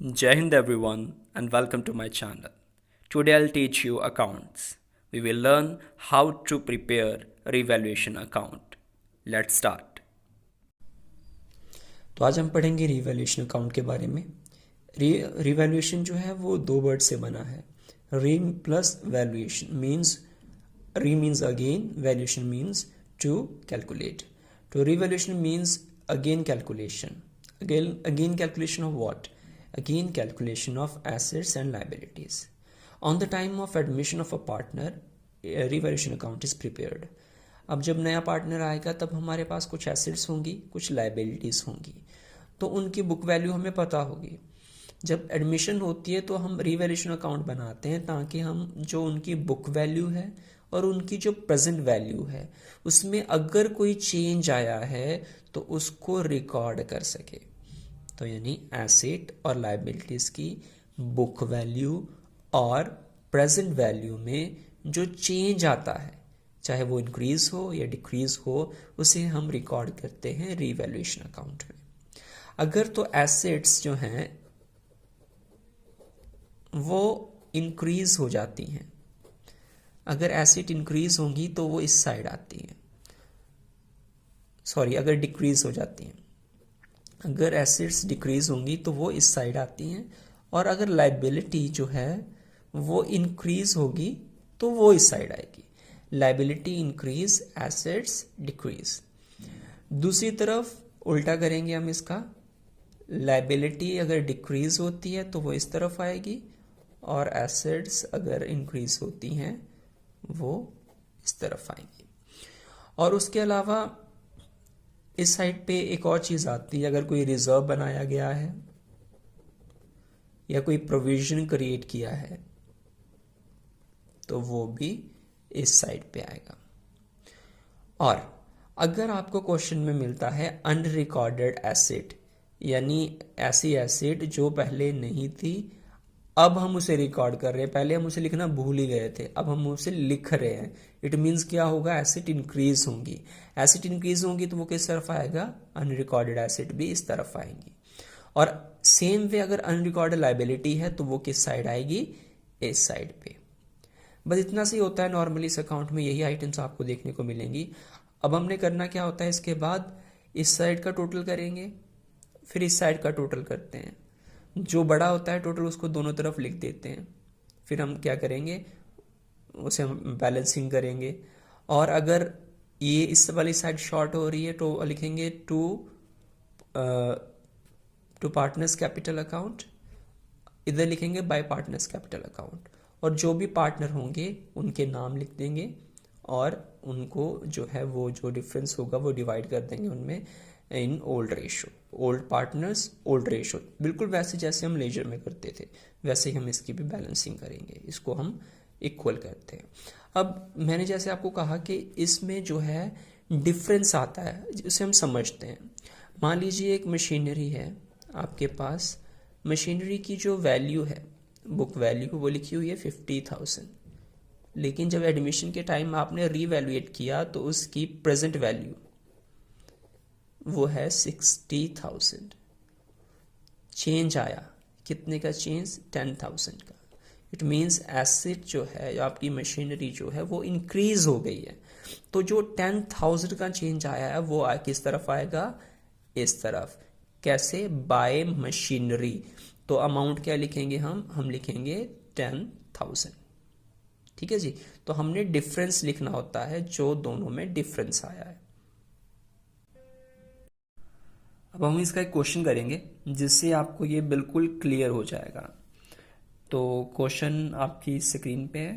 Jai Hind everyone and welcome to my channel. Today I'll teach you accounts. We will learn how to prepare revaluation account. Let's start. तो आज हम पढ़ेंगे revaluation account के बारे में। Revaluation जो है वो दो वर्ड से बना है। Re plus valuation means, re means again, valuation means to calculate. तो revaluation means again calculation. Again calculation of what? Again calculation of assets and liabilities. On the time of admission of a partner, a revaluation account is prepared. अब जब नया partner आएगा तब हमारे पास कुछ assets होंगी, कुछ लाइबिलिटीज़ होंगी, तो उनकी बुक वैल्यू हमें पता होगी। जब एडमिशन होती है तो हम रिवैल्यूएशन अकाउंट बनाते हैं ताकि हम जो उनकी बुक वैल्यू है और उनकी जो प्रेजेंट वैल्यू है उसमें अगर कोई चेंज आया है तो उसको रिकॉर्ड कर सके। तो यानी एसेट और लाइबिलिटीज़ की बुक वैल्यू और प्रेजेंट वैल्यू में जो चेंज आता है, चाहे वो इंक्रीज हो या डिक्रीज हो, उसे हम रिकॉर्ड करते हैं रिवैल्यूएशन अकाउंट में। अगर तो एसेट्स जो हैं वो इंक्रीज हो जाती हैं, अगर एसेट इंक्रीज होंगी तो वो इस साइड आती हैं, सॉरी अगर डिक्रीज हो जाती हैं, अगर एसेट्स डिक्रीज होंगी तो वो इस साइड आती हैं, और अगर लाइबिलिटी जो है वो इंक्रीज होगी तो वो इस साइड आएगी। Liability increase, assets decrease. दूसरी तरफ उल्टा करेंगे हम इसका, लाइबिलिटी अगर डिक्रीज होती है तो वो इस तरफ आएगी, और एसेट्स अगर इंक्रीज होती हैं वो इस तरफ आएंगी। और उसके अलावा इस साइड पे एक और चीज़ आती है, अगर कोई रिजर्व बनाया गया है या कोई प्रोविजन क्रिएट किया है तो वो भी इस साइड पे आएगा। और अगर आपको क्वेश्चन में मिलता है अनरिकॉर्डेड एसेट, यानी ऐसी एसेट जो पहले नहीं थी अब हम उसे रिकॉर्ड कर रहे हैं, पहले हम उसे लिखना भूल ही गए थे, अब हम उसे लिख रहे हैं, इट मीन्स क्या होगा, एसेट इंक्रीज होंगी। एसेट इंक्रीज होंगी तो वो किस तरफ आएगा, अनरिकॉर्डेड एसेट भी इस तरफ आएंगी। और सेम वे अगर अनरिकॉर्डेड लाइबिलिटी है तो वो किस साइड आएगी, इस साइड पे। बस इतना सी होता है नॉर्मली इस अकाउंट में, यही आइटम्स आपको देखने को मिलेंगी। अब हमने करना क्या होता है, इसके बाद इस साइड का टोटल करेंगे, फिर इस साइड का टोटल करते हैं। जो बड़ा होता है टोटल उसको दोनों तरफ लिख देते हैं, फिर हम क्या करेंगे, उसे हम बैलेंसिंग करेंगे। और अगर ये इस वाली साइड शॉर्ट हो रही है तो लिखेंगे टू पार्टनर्स कैपिटल अकाउंट, इधर लिखेंगे बाय पार्टनर्स कैपिटल अकाउंट, और जो भी पार्टनर होंगे उनके नाम लिख देंगे और उनको जो है वो जो डिफरेंस होगा वो डिवाइड कर देंगे उनमें in old ratio, old partners old ratio, बिल्कुल वैसे जैसे हम लेजर में करते थे वैसे ही हम इसकी भी बैलेंसिंग करेंगे, इसको हम इक्वल करते हैं। अब मैंने जैसे आपको कहा कि इसमें जो है डिफरेंस आता है जिसे हम समझते हैं। मान लीजिए एक मशीनरी है आपके पास, मशीनरी की जो वैल्यू है, बुक वैल्यू, वो लिखी हुई है 50,000, लेकिन जब एडमिशन के टाइम आपने रीवैल्यूएट किया तो उसकी प्रेजेंट वैल्यू वो है 60,000। चेंज आया, कितने का चेंज, 10,000 का। इट मीन्स एसेट जो है, आपकी मशीनरी जो है वो इंक्रीज हो गई है। तो जो 10,000 का चेंज आया है वो किस तरफ आएगा, इस तरफ। कैसे, बाय मशीनरी। तो अमाउंट क्या लिखेंगे हम लिखेंगे 10,000। ठीक है जी। तो हमने डिफरेंस लिखना होता है, जो दोनों में डिफरेंस आया है। अब हम इसका एक क्वेश्चन करेंगे जिससे आपको ये बिल्कुल क्लियर हो जाएगा। तो क्वेश्चन आपकी स्क्रीन पे है,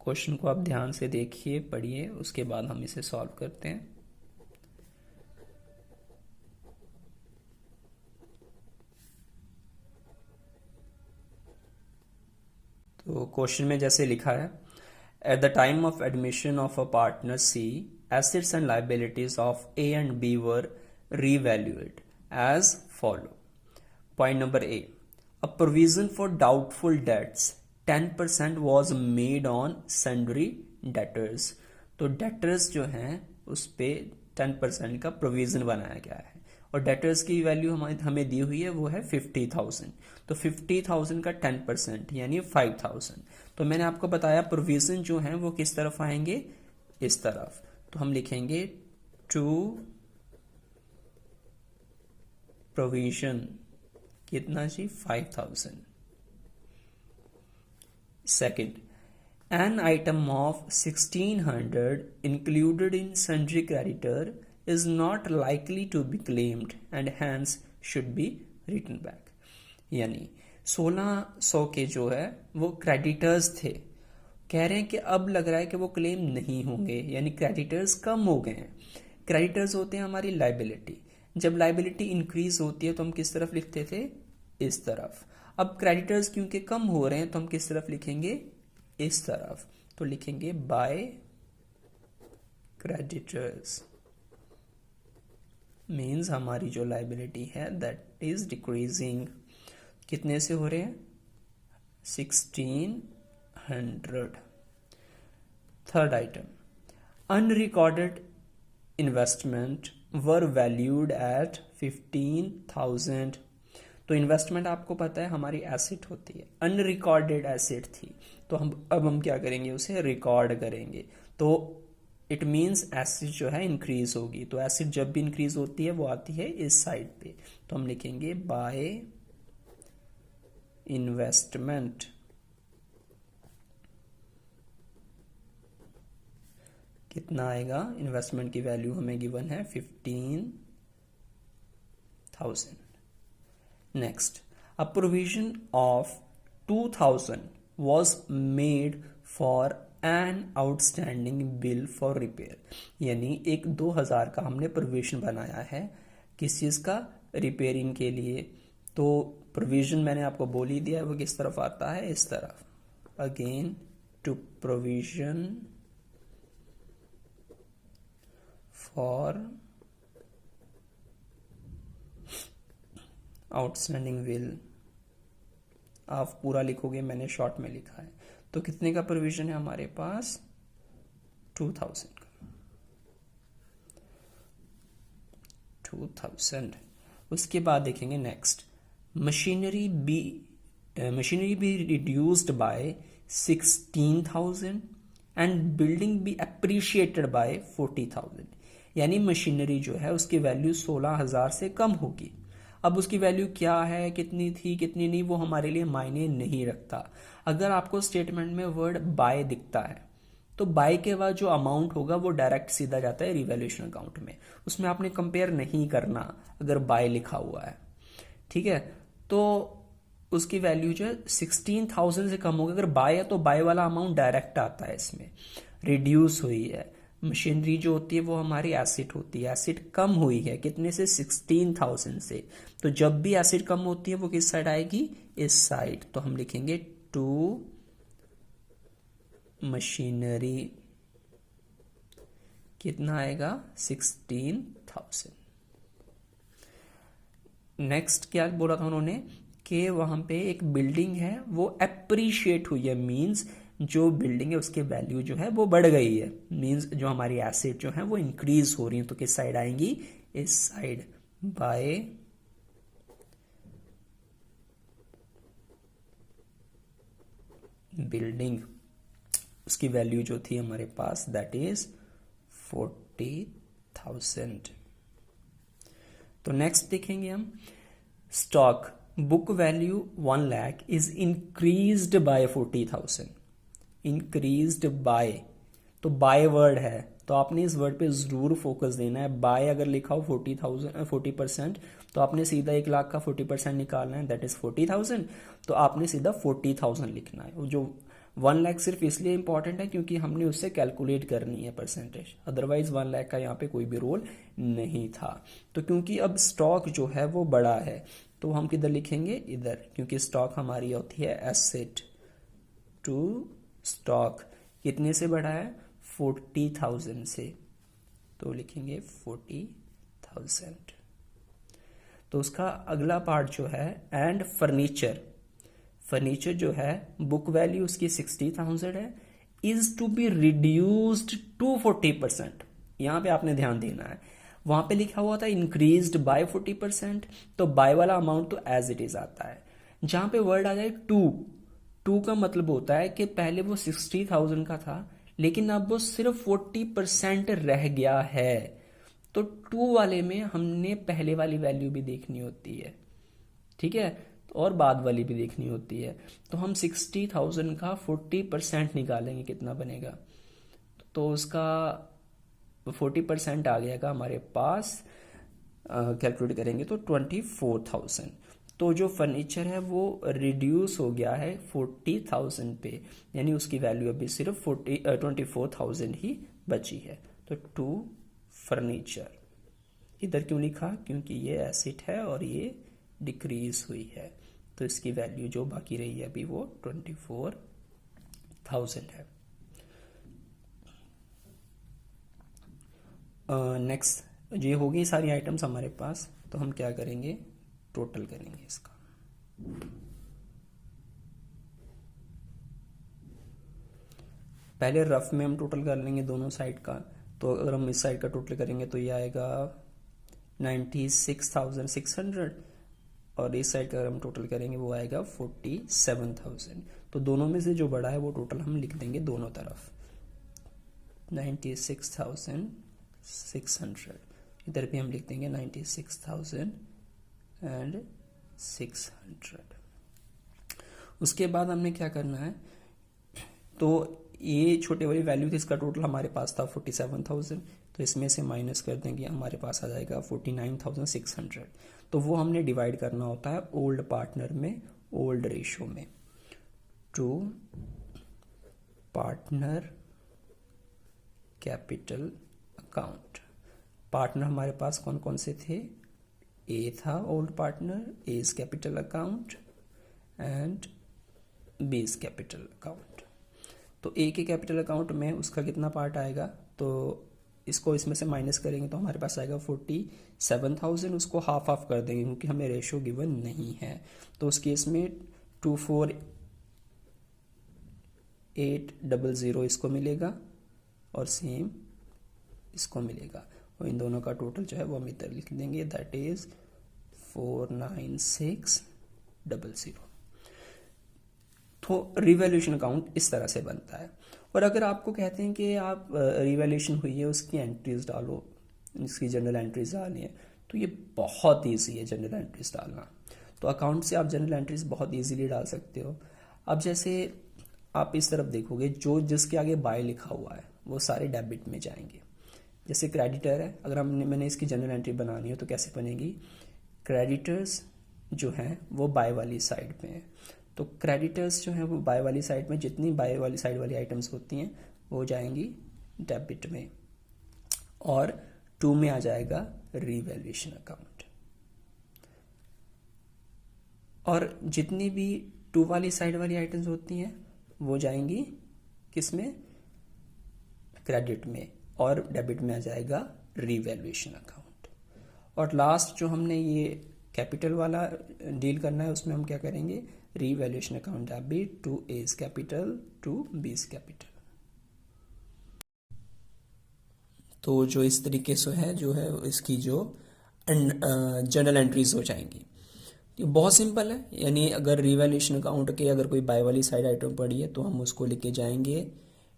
क्वेश्चन को आप ध्यान से देखिए, पढ़िए, उसके बाद हम इसे सॉल्व करते हैं। तो क्वेश्चन में जैसे लिखा है, at the time of admission of a partner C, assets and liabilities of A and B were revalued as follow. Point number A, a provision for doubtful debts 10% was made on sundry debtors. तो debtors जो हैं उस पे 10% का provision बनाया गया है, और डेटर्स की वैल्यू हमें दी हुई है वो है 50,000। तो 50,000 का 10% यानी 5,000। तो मैंने आपको बताया प्रोविजन जो है वो किस तरफ आएंगे, इस तरफ। तो हम लिखेंगे टू प्रोविजन कितना जी, 5,000। Second, an item of 1600 included in sundry creditor is not likely to be claimed and hence should be written back। यानी 1600 के जो है वो क्रेडिटर्स थे, कह रहे हैं कि अब लग रहा है कि वो क्लेम नहीं होंगे, यानी क्रेडिटर्स कम हो गए हैं। क्रेडिटर्स होते हैं हमारी लाइबिलिटी। जब लाइबिलिटी इंक्रीज होती है तो हम किस तरफ लिखते थे, इस तरफ। अब क्रेडिटर्स क्योंकि कम हो रहे हैं तो हम किस तरफ लिखेंगे, इस तरफ। तो लिखेंगे बाय क्रेडिटर्स, मीन्स हमारी जो लाइबिलिटी है दैट इज डिक्रीजिंग। कितने से हो रहे हैं, 1600। Third item, unrecorded investment were valued at 15,000। तो इन्वेस्टमेंट आपको पता है हमारी एसेट होती है, अनरिकॉर्डेड एसेट थी, तो हम क्या करेंगे, उसे रिकॉर्ड करेंगे। तो इट मीन्स एसेट जो है इंक्रीज होगी। तो एसेट जब भी इंक्रीज होती है वो आती है इस साइड पे। तो हम लिखेंगे बाय इन्वेस्टमेंट कितना आएगा, इन्वेस्टमेंट की वैल्यू हमें गिवन है 15,000। Next, a provision of 2,000 was made for an outstanding bill for repair। यानी एक 2,000 का हमने प्रोविजन बनाया है, किस चीज़ का, रिपेयरिंग के लिए। तो प्रोविजन मैंने आपको बोल ही दिया है वो किस तरफ आता है, इस तरफ। Again to provision for outstanding bill, आप पूरा लिखोगे, मैंने शॉर्ट में लिखा है। तो कितने का प्रोविजन है हमारे पास, 2,000 का। 2,000। उसके बाद देखेंगे next, machinery be reduced by 16,000 and building be appreciated by 40,000। यानी मशीनरी जो है उसकी वैल्यू 16,000 से कम होगी। अब उसकी वैल्यू क्या है, कितनी थी कितनी नहीं, वो हमारे लिए मायने नहीं रखता। अगर आपको स्टेटमेंट में वर्ड बाय दिखता है तो बाय के बाद जो अमाउंट होगा वो डायरेक्ट सीधा जाता है रिवैल्यूएशन अकाउंट में, उसमें आपने कंपेयर नहीं करना अगर बाय लिखा हुआ है, ठीक है। तो उसकी वैल्यू जो है 16,000 से कम होगी। अगर बाय है तो बाय वाला अमाउंट डायरेक्ट आता है, इसमें रिड्यूस हुई है। मशीनरी जो होती है वो हमारी एसेट होती है, एसेट कम हुई है कितने से, 16,000 से। तो जब भी एसेट कम होती है वो किस साइड आएगी, इस साइड। तो हम लिखेंगे टू मशीनरी कितना आएगा, 16,000। नेक्स्ट क्या बोला था उन्होंने कि वहां पे एक बिल्डिंग है वो अप्रिशिएट हुई है, मींस जो बिल्डिंग है उसकी वैल्यू जो है वो बढ़ गई है, मींस जो हमारी एसेट जो है वो इंक्रीज हो रही है। तो किस साइड आएंगी, इस साइड, बाय बिल्डिंग। उसकी वैल्यू जो थी हमारे पास दैट इज 40,000। तो नेक्स्ट देखेंगे हम, stock book value 1 lakh is increased by 40,000। Increased by, तो बाय वर्ड है तो आपने इस वर्ड पे जरूर फोकस देना है। बाय अगर लिखा हो 40% तो आपने सीधा 1 लाख का 40% निकालना है, दैट इज 40,000। तो आपने सीधा 40,000 लिखना है। जो 1 लाख सिर्फ इसलिए इंपॉर्टेंट है क्योंकि हमने उससे कैलकुलेट करनी है परसेंटेज, अदरवाइज 1 लाख का यहाँ पे कोई भी रोल नहीं था। तो क्योंकि अब स्टॉक जो है वो बड़ा है तो हम किधर लिखेंगे, इधर, क्योंकि स्टॉक हमारी होती है एसेट टू स्टॉक। कितने से बढ़ा है, 40,000 से, तो लिखेंगे 40,000। तो उसका अगला पार्ट जो है, एंड फर्नीचर। फर्नीचर जो है बुक वैल्यू उसकी 60,000 है, is to be reduced to 40%। यहां पे आपने ध्यान देना है, वहाँ पे लिखा हुआ था इंक्रीज्ड बाय 40%, तो बाय वाला अमाउंट तो एज इट इज आता है। जहाँ पे वर्ड आ जाए टू का मतलब होता है कि पहले वो 60,000 का था लेकिन अब वो सिर्फ 40% रह गया है, तो टू वाले में हमने पहले वाली वैल्यू भी देखनी होती है, ठीक है, और बाद वाली भी देखनी होती है। तो हम 60,000 का 40% निकालेंगे, कितना बनेगा, तो उसका 40% आ गया हमारे पास, कैलकुलेट करेंगे तो 24,000। तो जो फर्नीचर है वो रिड्यूस हो गया है 40,000 पे, यानी उसकी वैल्यू अभी सिर्फ 24,000 ही बची है। तो टू फर्नीचर इधर क्यों लिखा, क्योंकि ये एसेट है और ये डिक्रीज हुई है, तो इसकी वैल्यू जो बाकी रही है अभी वो 24,000 है। नेक्स्ट ये होगी सारी आइटम्स हमारे पास, तो हम क्या करेंगे, टोटल करेंगे इसका। पहले रफ में हम टोटल कर लेंगे दोनों साइड का, तो अगर हम इस साइड का टोटल करेंगे तो ये आएगा 96,600, और इस साइड का अगर हम टोटल करेंगे वो आएगा 47,000। तो दोनों में से जो बड़ा है वो टोटल हम लिख देंगे दोनों तरफ, 96,600, इधर भी हम लिख देंगे 96,600। उसके बाद हमने क्या करना है, तो ये छोटे वाली वैल्यू थी, इसका टोटल हमारे पास था 47,000, तो इसमें से माइनस कर देंगे, हमारे पास आ जाएगा 49,600। तो वो हमने डिवाइड करना होता है ओल्ड पार्टनर में, ओल्ड रेशो में, to partner capital account. Partner हमारे पास कौन कौन से थे, ए था old partner, A is capital account and B is capital account. तो ए के कैपिटल अकाउंट में उसका कितना पार्ट आएगा, तो इसको इसमें से माइनस करेंगे तो हमारे पास आएगा 47,000, उसको हाफ हाफ कर देंगे क्योंकि हमें रेशो गिवन नहीं है। तो उस केस में 24,800 इसको मिलेगा और सेम इसको मिलेगा, और इन दोनों का टोटल जो है वो हम इधर लिख देंगे, दैट इज 49600। तो रिवैल्यूएशन अकाउंट इस तरह से बनता है। और अगर आपको कहते हैं कि आप रिवैल्यूएशन हुई है उसकी एंट्रीज डालो, इसकी जनरल एंट्रीज डालनी है, तो ये बहुत ईजी है जनरल एंट्रीज डालना। तो अकाउंट से आप जनरल एंट्रीज बहुत ईजीली डाल सकते हो। अब जैसे आप इस तरफ देखोगे, जो जिसके आगे बाय लिखा हुआ है वो सारे डेबिट में जाएंगे। जैसे क्रेडिटर है, अगर मैंने इसकी जनरल एंट्री बनानी है तो कैसे बनेगी, क्रेडिटर्स जो हैं वो बाय वाली साइड में है, तो क्रेडिटर्स जो हैं वो बाय वाली साइड में, जितनी बाय वाली साइड वाली आइटम्स होती हैं वो जाएंगी डेबिट में, और टू में आ जाएगा रिवैल्यूएशन अकाउंट। और जितनी भी टू वाली साइड वाली आइटम्स होती हैं वो जाएंगी किस में, क्रेडिट में, और डेबिट में आ जाएगा रिवैल्यूएशन अकाउंट। और लास्ट जो हमने ये कैपिटल वाला डील करना है उसमें हम क्या करेंगे, revaluation account debit to A is capital to B is capital. तो जो इस तरीके से है जो है इसकी जो जनरल एंट्रीज हो जाएंगी। ये बहुत सिंपल है, यानी अगर रिवैल्यूएशन अकाउंट के अगर कोई बाय वाली साइड आइटम पड़ी है तो हम उसको लेके जाएंगे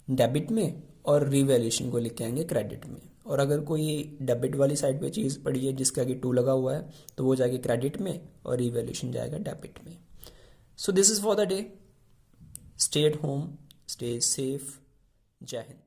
डेबिट में और रिवैल्यूएशन को लेके आएंगे क्रेडिट में। और अगर कोई डेबिट वाली साइड पे चीज़ पड़ी है जिसके आगे टू लगा हुआ है तो वो जाएगी क्रेडिट में और रिवैल्यूएशन जाएगा डेबिट में। So this is for the day. Stay at home, stay safe. जय हिंद।